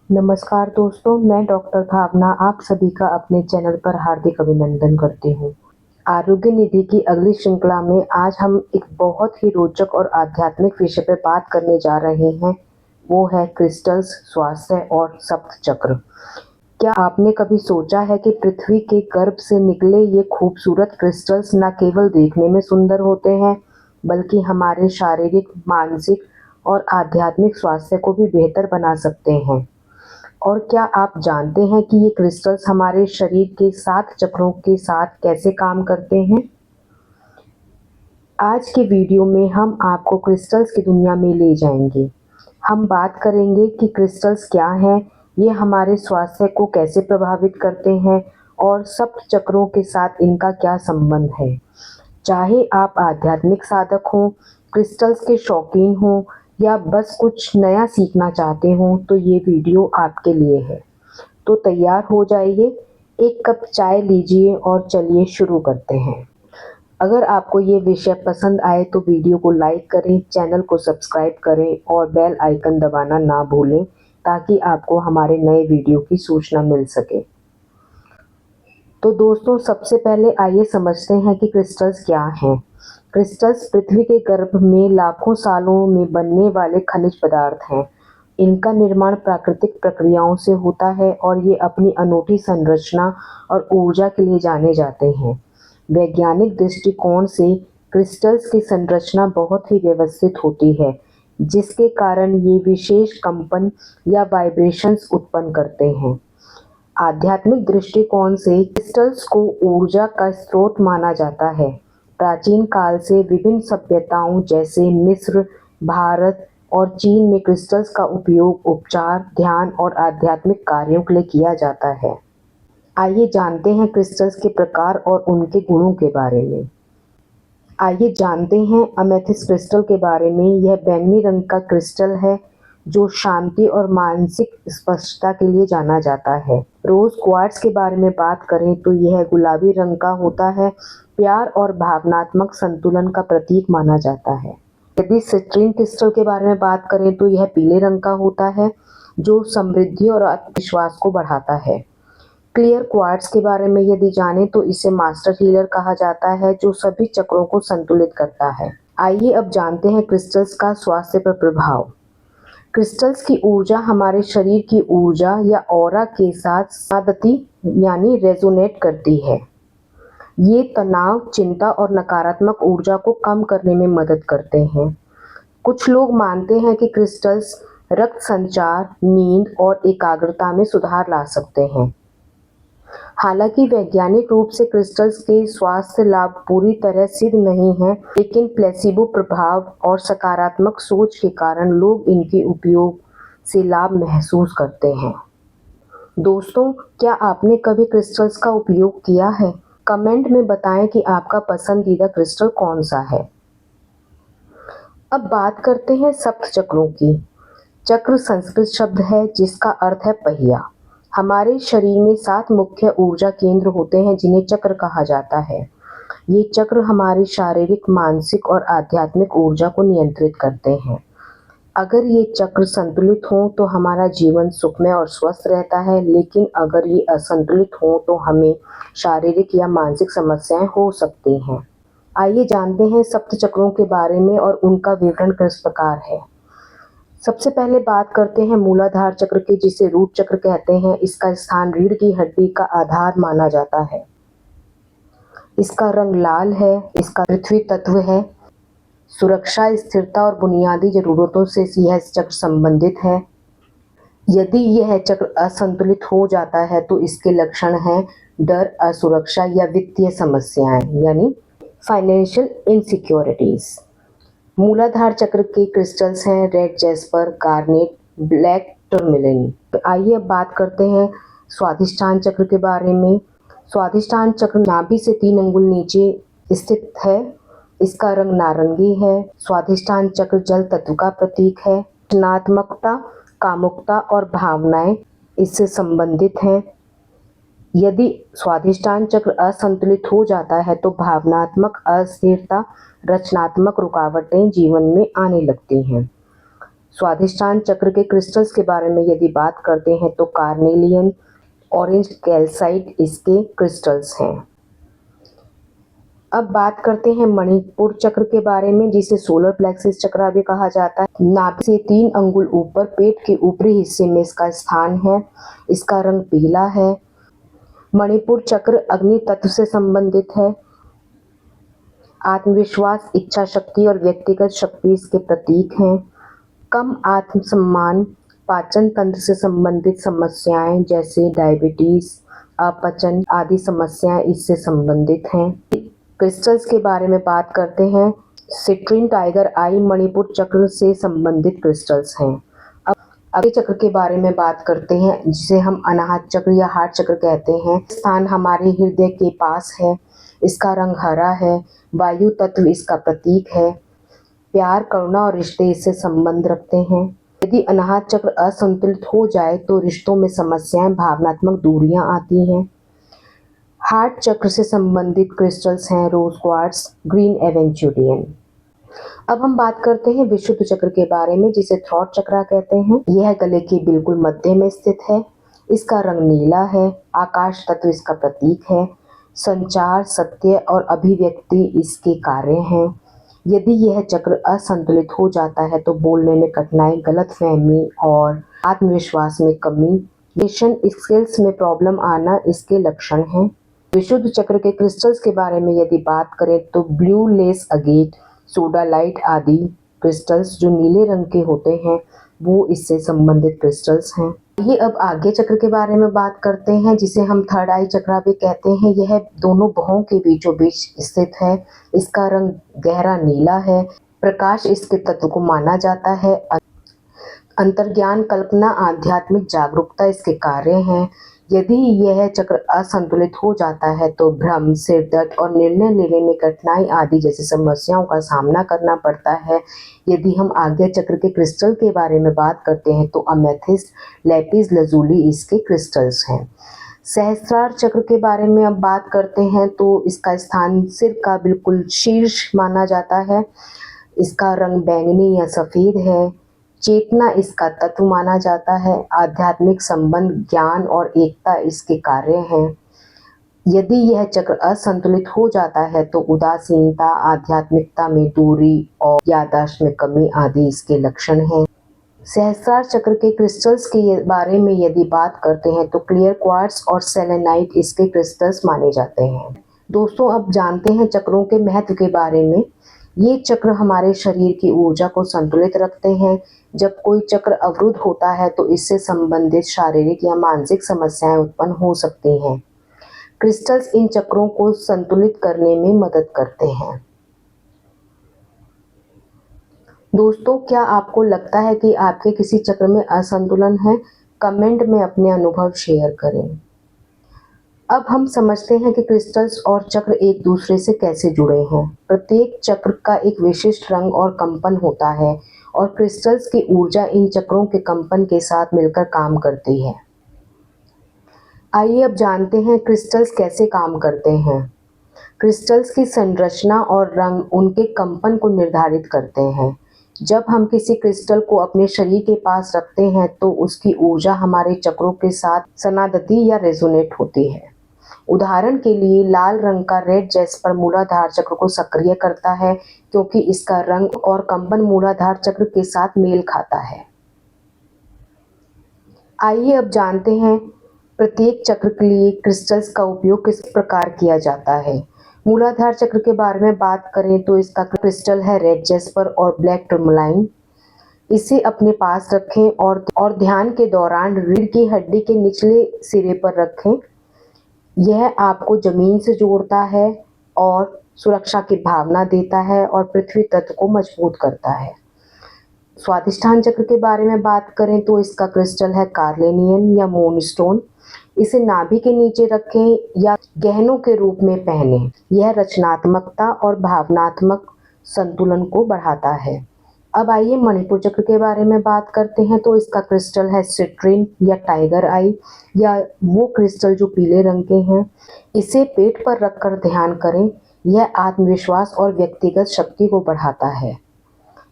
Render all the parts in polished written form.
नमस्कार दोस्तों, मैं डॉक्टर भावना आप सभी का अपने चैनल पर हार्दिक अभिनंदन करती हूँ। आरोग्य निधि की अगली श्रृंखला में आज हम एक बहुत ही रोचक और आध्यात्मिक विषय पर बात करने जा रहे हैं। वो है क्रिस्टल्स, स्वास्थ्य और सप्त चक्र। क्या आपने कभी सोचा है कि पृथ्वी के गर्भ से निकले ये खूबसूरत क्रिस्टल्स न केवल देखने में सुंदर होते हैं, बल्कि हमारे शारीरिक, मानसिक और आध्यात्मिक स्वास्थ्य को भी बेहतर बना सकते हैं। और क्या आप जानते हैं कि ये क्रिस्टल्स हमारे शरीर के 7 चक्रों के साथ कैसे काम करते हैं? आज के वीडियो में हम आपको क्रिस्टल्स की दुनिया में ले जाएंगे। हम बात करेंगे कि क्रिस्टल्स क्या हैं, ये हमारे स्वास्थ्य को कैसे प्रभावित करते हैं और सप्त चक्रों के साथ इनका क्या संबंध है। चाहे आप आध्यात्मिक साधक हों, क्रिस्टल्स के शौकीन हों या बस कुछ नया सीखना चाहते हों, तो ये वीडियो आपके लिए है। तो तैयार हो जाइए, एक कप चाय लीजिए और चलिए शुरू करते हैं। अगर आपको ये विषय पसंद आए तो वीडियो को लाइक करें, चैनल को सब्सक्राइब करें और बेल आइकन दबाना ना भूलें, ताकि आपको हमारे नए वीडियो की सूचना मिल सके। तो दोस्तों, सबसे पहले आइए समझते हैं कि क्रिस्टल्स क्या हैं। क्रिस्टल्स पृथ्वी के गर्भ में लाखों सालों में बनने वाले खनिज पदार्थ हैं। इनका निर्माण प्राकृतिक प्रक्रियाओं से होता है और ये अपनी अनूठी संरचना और ऊर्जा के लिए जाने जाते हैं। वैज्ञानिक दृष्टिकोण से क्रिस्टल्स की संरचना बहुत ही व्यवस्थित होती है, जिसके कारण ये विशेष कंपन या वाइब्रेशंस उत्पन्न करते हैं। आध्यात्मिक दृष्टिकोण से क्रिस्टल्स को ऊर्जा का स्रोत माना जाता है। प्राचीन काल से विभिन्न सभ्यताओं जैसे मिस्र, भारत और चीन में क्रिस्टल्स का उपयोग उपचार, ध्यान और आध्यात्मिक कार्यों के लिए किया जाता है। आइए जानते हैं क्रिस्टल्स के प्रकार और उनके गुणों के बारे में। आइए जानते हैं अमेथिस्ट क्रिस्टल के बारे में। यह बैंगनी रंग का क्रिस्टल है जो शांति और मानसिक स्पष्टता के लिए जाना जाता है। रोज क्वार्ट्ज के बारे में बात करें तो यह गुलाबी रंग का होता है, प्यार और भावनात्मक संतुलन का प्रतीक माना जाता है। यदि सिट्रीन क्रिस्टल के बारे में बात करें तो यह पीले रंग का होता है, जो समृद्धि और आत्मविश्वास को बढ़ाता है। क्लियर क्वार्ट्ज के बारे में यदि जानें तो इसे मास्टर हीलर कहा जाता है, जो सभी चक्रों को संतुलित करता है। आइए अब जानते हैं क्रिस्टल्स का स्वास्थ्य पर प्रभाव। क्रिस्टल्स की ऊर्जा हमारे शरीर की ऊर्जा या ऑरा के साथ सादती यानी रेजोनेट करती है। ये तनाव, चिंता और नकारात्मक ऊर्जा को कम करने में मदद करते हैं। कुछ लोग मानते हैं कि क्रिस्टल्स रक्त संचार, नींद और एकाग्रता में सुधार ला सकते हैं। हालांकि वैज्ञानिक रूप से क्रिस्टल्स के स्वास्थ्य लाभ पूरी तरह सिद्ध नहीं हैं, लेकिन प्लेसिबो प्रभाव और सकारात्मक सोच के कारण लोग इनके उपयोग से लाभ महसूस करते हैं। दोस्तों, क्या आपने कभी क्रिस्टल्स का उपयोग किया है? कमेंट में बताएं कि आपका पसंदीदा क्रिस्टल कौन सा है। अब बात करते हैं सप्त चक्रों की। चक्र संस्कृत शब्द है जिसका अर्थ है पहिया। हमारे शरीर में 7 मुख्य ऊर्जा केंद्र होते हैं जिन्हें चक्र कहा जाता है। ये चक्र हमारी शारीरिक, मानसिक और आध्यात्मिक ऊर्जा को नियंत्रित करते हैं। अगर ये चक्र संतुलित हों तो हमारा जीवन सुखमय और स्वस्थ रहता है, लेकिन अगर ये असंतुलित हों तो हमें शारीरिक या मानसिक समस्याएं हो सकती हैं। आइए जानते हैं सप्त चक्रों के बारे में और उनका विवरण किस प्रकार है। सबसे पहले बात करते हैं मूलाधार चक्र की, जिसे रूट चक्र कहते हैं। इसका स्थान रीढ़ की हड्डी का आधार माना जाता है। इसका रंग लाल है। इसका पृथ्वी तत्व है। सुरक्षा, स्थिरता और बुनियादी जरूरतों से यह चक्र संबंधित है। यदि यह चक्र असंतुलित हो जाता है तो इसके लक्षण हैं डर, असुरक्षा या वित्तीय समस्याएं यानी फाइनेंशियल इनसिक्योरिटीज। मूलाधार चक्र के क्रिस्टल्स हैं रेड जेस्पर, गार्नेट, ब्लैक टूरमैलिन। आइए अब बात करते हैं स्वादिष्ठान चक्र के बारे में। स्वादिष्ठान चक्र नाभि से 3 अंगुल नीचे स्थित है। इसका रंग नारंगी है। स्वादिष्ठान चक्र जल तत्व का प्रतीक है। रचनात्मकता, कामुकता और भावनाएं इससे संबंधित हैं। यदि स्वादिष्ठान चक्र असंतुलित हो जाता है तो भावनात्मक अस्थिरता, रचनात्मक रुकावटें जीवन में आने लगती हैं। स्वाधिष्ठान चक्र के क्रिस्टल्स के बारे में यदि बात करते हैं तो कार्नेलियन, ऑरेंज कैल्साइट इसके क्रिस्टल्स हैं। अब बात करते हैं मणिपुर चक्र के बारे में, जिसे सोलर प्लेक्सिस चक्र भी कहा जाता है। नाभि से 3 अंगुल ऊपर पेट के ऊपरी हिस्से में इसका स्थान है। इसका रंग पीला है। मणिपुर चक्र अग्नि तत्व से संबंधित है। आत्मविश्वास, इच्छा शक्ति और व्यक्तिगत शक्ति इसके प्रतीक हैं। कम आत्मसम्मान, पाचन तंत्र से संबंधित समस्याएं जैसे डायबिटीज, अपचन आदि समस्याएं इससे संबंधित हैं। क्रिस्टल्स के बारे में बात करते हैं। सिट्रीन टाइगर आई मणिपुर चक्र से संबंधित क्रिस्टल्स हैं। अब अगले चक्र के बारे में बात करते हैं, जिसे हम अनाहत चक्र या हार्ट चक्र कहते हैं। स्थान हमारे हृदय के पास है। इसका रंग हरा है। वायु तत्व इसका प्रतीक है। प्यार, करुणा और रिश्ते इससे संबंध रखते हैं। यदि अनाहत चक्र असंतुलित हो जाए तो रिश्तों में समस्याएं, भावनात्मक दूरियां आती हैं। हार्ट चक्र से संबंधित क्रिस्टल्स हैं रोज क्वार्ट्ज, ग्रीन एवेंचुरियन। अब हम बात करते हैं विशुद्ध चक्र के बारे में, जिसे थ्रॉट चक्र कहते हैं। यह गले के बिल्कुल मध्य में स्थित है। इसका रंग नीला है। आकाश तत्व इसका प्रतीक है। संचार, सत्य और अभिव्यक्ति इसके कार्य हैं। यदि यह चक्र असंतुलित हो जाता है तो बोलने में कठिनाई, गलतफहमी और आत्मविश्वास में कमी, रिलेशन स्किल्स में प्रॉब्लम आना इसके लक्षण हैं। विशुद्ध चक्र के क्रिस्टल्स के बारे में यदि बात करें तो ब्लू लेस अगेट, सोडालाइट आदि क्रिस्टल्स जो नीले रंग के होते हैं वो इससे संबंधित क्रिस्टल्स हैं। ये अब आगे चक्र के बारे में बात करते हैं, जिसे हम थर्ड आई चक्र भी कहते हैं। यह दोनों भुवों के बीचों बीच स्थित है। इसका रंग गहरा नीला है। प्रकाश इसके तत्व को माना जाता है। अंतर्ज्ञान, कल्पना, आध्यात्मिक जागरूकता इसके कार्य हैं। यदि यह चक्र असंतुलित हो जाता है तो भ्रम, सिरदर्द और निर्णय लेने में कठिनाई आदि जैसी समस्याओं का सामना करना पड़ता है। यदि हम आज्ञा चक्र के क्रिस्टल के बारे में बात करते हैं तो अमेथिस्ट, लैपिस लजुली इसके क्रिस्टल्स हैं। सहस्त्रार चक्र के बारे में अब बात करते हैं तो इसका स्थान सिर का बिल्कुल शीर्ष माना जाता है। इसका रंग बैंगनी या सफ़ेद है। चेतना इसका तत्व माना जाता है। आध्यात्मिक संबंध, ज्ञान और एकता इसके कार्य हैं। यदि यह चक्र असंतुलित हो जाता है तो उदासीनता, आध्यात्मिकता में दूरी और याददाश्त में कमी आदि इसके लक्षण हैं। सहस्त्रार चक्र के क्रिस्टल्स के बारे में यदि बात करते हैं तो क्लियर क्वार्ट्ज और सेलेनाइट इसके क्रिस्टल्स माने जाते हैं। दोस्तों, अब जानते हैं चक्रों के महत्व के बारे में। ये चक्र हमारे शरीर की ऊर्जा को संतुलित रखते हैं। जब कोई चक्र अवरुद्ध होता है तो इससे संबंधित शारीरिक या मानसिक समस्याएं उत्पन्न हो सकती हैं। क्रिस्टल्स इन चक्रों को संतुलित करने में मदद करते हैं। दोस्तों, क्या आपको लगता है कि आपके किसी चक्र में असंतुलन है? कमेंट में अपने अनुभव शेयर करें। अब हम समझते हैं कि क्रिस्टल्स और चक्र एक दूसरे से कैसे जुड़े हैं। प्रत्येक चक्र का एक विशिष्ट रंग और कंपन होता है और क्रिस्टल्स की ऊर्जा इन चक्रों के कंपन के साथ मिलकर काम करती है। आइए अब जानते हैं क्रिस्टल्स कैसे काम करते हैं। क्रिस्टल्स की संरचना और रंग उनके कंपन को निर्धारित करते हैं। जब हम किसी क्रिस्टल को अपने शरीर के पास रखते हैं तो उसकी ऊर्जा हमारे चक्रों के साथ सनादती या रेजोनेट होती है। उदाहरण के लिए लाल रंग का रेड जैस्पर मूलाधार चक्र को सक्रिय करता है क्योंकि इसका रंग और कंपन मूलाधार चक्र के साथ मेल खाता है। आइए अब जानते हैं प्रत्येक चक्र के लिए क्रिस्टल्स का उपयोग किस प्रकार किया जाता है। मूलाधार चक्र के बारे में बात करें तो इसका क्रिस्टल है रेड जैस्पर और ब्लैक टूरमलाइन। इसे अपने पास रखें और ध्यान के दौरान रीढ़ की हड्डी के निचले सिरे पर रखें। यह आपको जमीन से जोड़ता है और सुरक्षा की भावना देता है और पृथ्वी तत्व को मजबूत करता है। स्वाधिष्ठान चक्र के बारे में बात करें तो इसका क्रिस्टल है कार्लेनियन या मूनस्टोन। इसे नाभि के नीचे रखें या गहनों के रूप में पहनें। यह रचनात्मकता और भावनात्मक संतुलन को बढ़ाता है। अब आइए मणिपुर चक्र के बारे में बात करते हैं तो इसका क्रिस्टल है सिट्रीन या टाइगर आई या वो क्रिस्टल जो पीले रंग के हैं। इसे पेट पर रखकर ध्यान करें। यह आत्मविश्वास और व्यक्तिगत शक्ति को बढ़ाता है।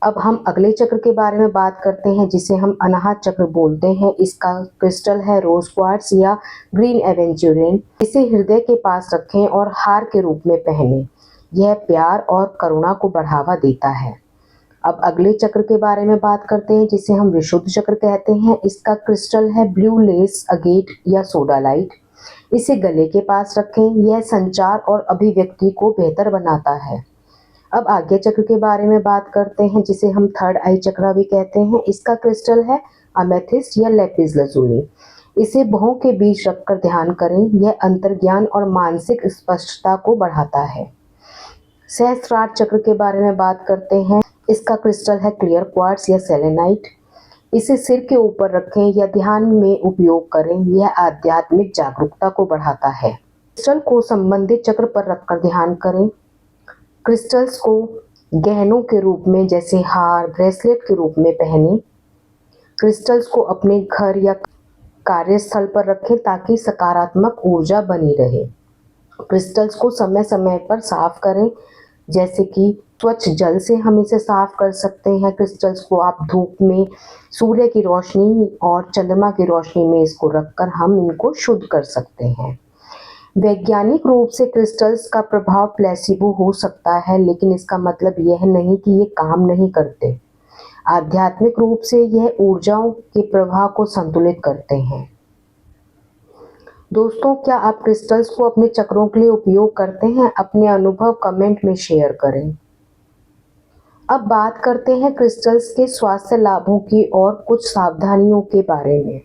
अब हम अगले चक्र के बारे में बात करते हैं जिसे हम अनाहत चक्र बोलते हैं। इसका क्रिस्टल है रोज क्वार्ट्ज या ग्रीन एवेंचुरिन। इसे हृदय के पास रखें और हार के रूप में पहने। यह प्यार और करुणा को बढ़ावा देता है। अब अगले चक्र के बारे में बात करते हैं जिसे हम विशुद्ध चक्र कहते हैं। इसका क्रिस्टल है ब्लू लेस अगेट या सोडालाइट। इसे गले के पास रखें। यह संचार और अभिव्यक्ति को बेहतर बनाता है। अब आज्ञा चक्र के बारे में बात करते हैं जिसे हम थर्ड आई चक्र भी कहते हैं। इसका क्रिस्टल है अमेथिस्ट या लेपिस लजुली। इसे भौं के बीच रखकर ध्यान करें। यह अंतर्ज्ञान और मानसिक स्पष्टता को बढ़ाता है। सहस्त्रार्थ चक्र के बारे में बात करते हैं। इसका क्रिस्टल है क्लियर क्वार्ट्ज या सेलेनाइट। इसे सिर के ऊपर रखें या ध्यान में उपयोग करें। यह आध्यात्मिक जागरूकता को बढ़ाता है। क्रिस्टल को संबंधित चक्र पर रखकर ध्यान करें। क्रिस्टल्स को गहनों के रूप में जैसे हार, ब्रेसलेट के रूप में पहने। क्रिस्टल्स को अपने घर या कार्यस्थल पर रखें ताकि सकारात्मक ऊर्जा बनी रहे। क्रिस्टल्स को समय समय पर साफ करें, जैसे कि स्वच्छ जल से हम इसे साफ कर सकते हैं। क्रिस्टल्स को आप धूप में, सूर्य की रोशनी और चंद्रमा की रोशनी में इसको रखकर हम इनको शुद्ध कर सकते हैं। वैज्ञानिक रूप से क्रिस्टल्स का प्रभाव प्लेसिबो हो सकता है, लेकिन इसका मतलब यह नहीं कि ये काम नहीं करते। आध्यात्मिक रूप से यह ऊर्जाओं के प्रवाह को संतुलित करते हैं। दोस्तों, क्या आप क्रिस्टल्स को अपने चक्रों के लिए उपयोग करते हैं? अपने अनुभव कमेंट में शेयर करें। अब बात करते हैं क्रिस्टल्स के स्वास्थ्य लाभों की और कुछ सावधानियों के बारे में।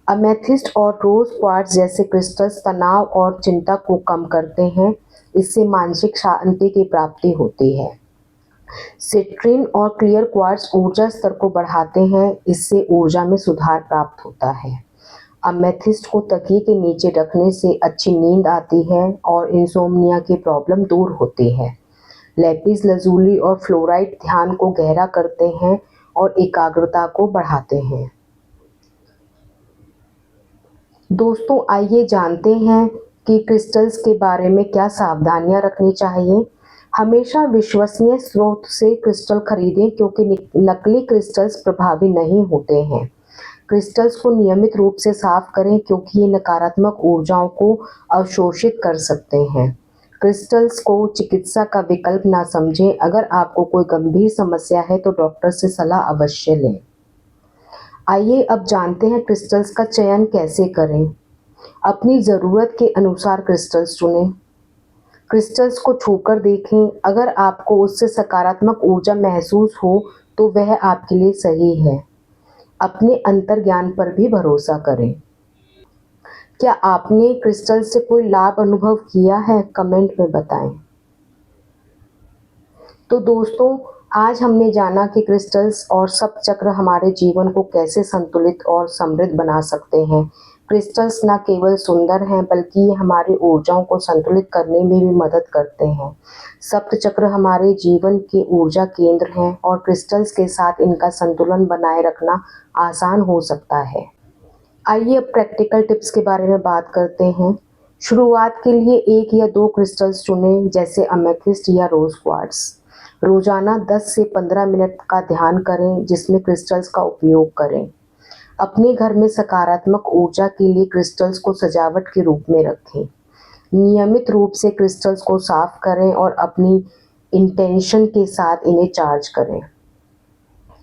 अमेथिस्ट और रोज क्वार्ट्ज जैसे क्रिस्टल्स तनाव और चिंता को कम करते हैं। इससे मानसिक शांति की प्राप्ति होती है। सिट्रीन और क्लियर क्वार्ट्ज ऊर्जा स्तर को बढ़ाते हैं। इससे ऊर्जा में सुधार प्राप्त होता है। अमेथिस्ट को तकिए के नीचे रखने से अच्छी नींद आती है और इंसोम्निया की प्रॉब्लम दूर होती है। लेपिस लजुली और फ्लोराइड ध्यान को गहरा करते हैं और एकाग्रता को बढ़ाते हैं। दोस्तों, आइए जानते हैं कि क्रिस्टल्स के बारे में क्या सावधानियां रखनी चाहिए। हमेशा विश्वसनीय स्रोत से क्रिस्टल खरीदें क्योंकि नकली क्रिस्टल्स प्रभावी नहीं होते हैं। क्रिस्टल्स को नियमित रूप से साफ करें क्योंकि ये नकारात्मक ऊर्जाओं को अवशोषित कर सकते हैं। क्रिस्टल्स को चिकित्सा का विकल्प ना समझें। अगर आपको कोई गंभीर समस्या है तो डॉक्टर से सलाह अवश्य लें। आइए अब जानते हैं क्रिस्टल्स का चयन कैसे करें। अपनी ज़रूरत के अनुसार क्रिस्टल्स चुनें। क्रिस्टल्स को छूकर देखें। अगर आपको उससे सकारात्मक ऊर्जा महसूस हो तो वह आपके लिए सही है। अपने अंतर्ज्ञान पर भी भरोसा करें। क्या आपने क्रिस्टल से कोई लाभ अनुभव किया है? कमेंट में बताएं। तो दोस्तों, आज हमने जाना कि क्रिस्टल्स और सप्तचक्र हमारे जीवन को कैसे संतुलित और समृद्ध बना सकते हैं। क्रिस्टल्स न केवल सुंदर हैं बल्कि ये हमारी ऊर्जाओं को संतुलित करने में भी मदद करते हैं। सप्तचक्र हमारे जीवन के ऊर्जा केंद्र हैं और क्रिस्टल्स के साथ इनका संतुलन बनाए रखना आसान हो सकता है। आइए अब प्रैक्टिकल टिप्स के बारे में बात करते हैं। शुरुआत के लिए 1 या 2 क्रिस्टल्स चुनें, जैसे अमेथिस्ट या रोज क्वार्ट्ज। रोजाना 10 से 15 मिनट का ध्यान करें जिसमें क्रिस्टल्स का उपयोग करें। अपने घर में सकारात्मक ऊर्जा के लिए क्रिस्टल्स को सजावट के रूप में रखें। नियमित रूप से क्रिस्टल्स को साफ करें और अपनी इंटेंशन के साथ इन्हें चार्ज करें।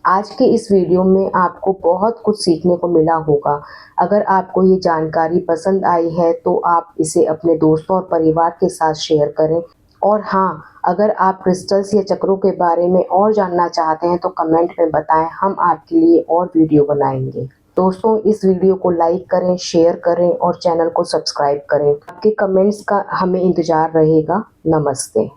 आज के इस वीडियो में आपको बहुत कुछ सीखने को मिला होगा। अगर आपको ये जानकारी पसंद आई है तो आप इसे अपने दोस्तों और परिवार के साथ शेयर करें। और हाँ, अगर आप क्रिस्टल्स या चक्रों के बारे में और जानना चाहते हैं तो कमेंट में बताएं, हम आपके लिए और वीडियो बनाएंगे। दोस्तों, इस वीडियो को लाइक करें, शेयर करें और चैनल को सब्सक्राइब करें। आपके कमेंट्स का हमें इंतजार रहेगा। नमस्ते।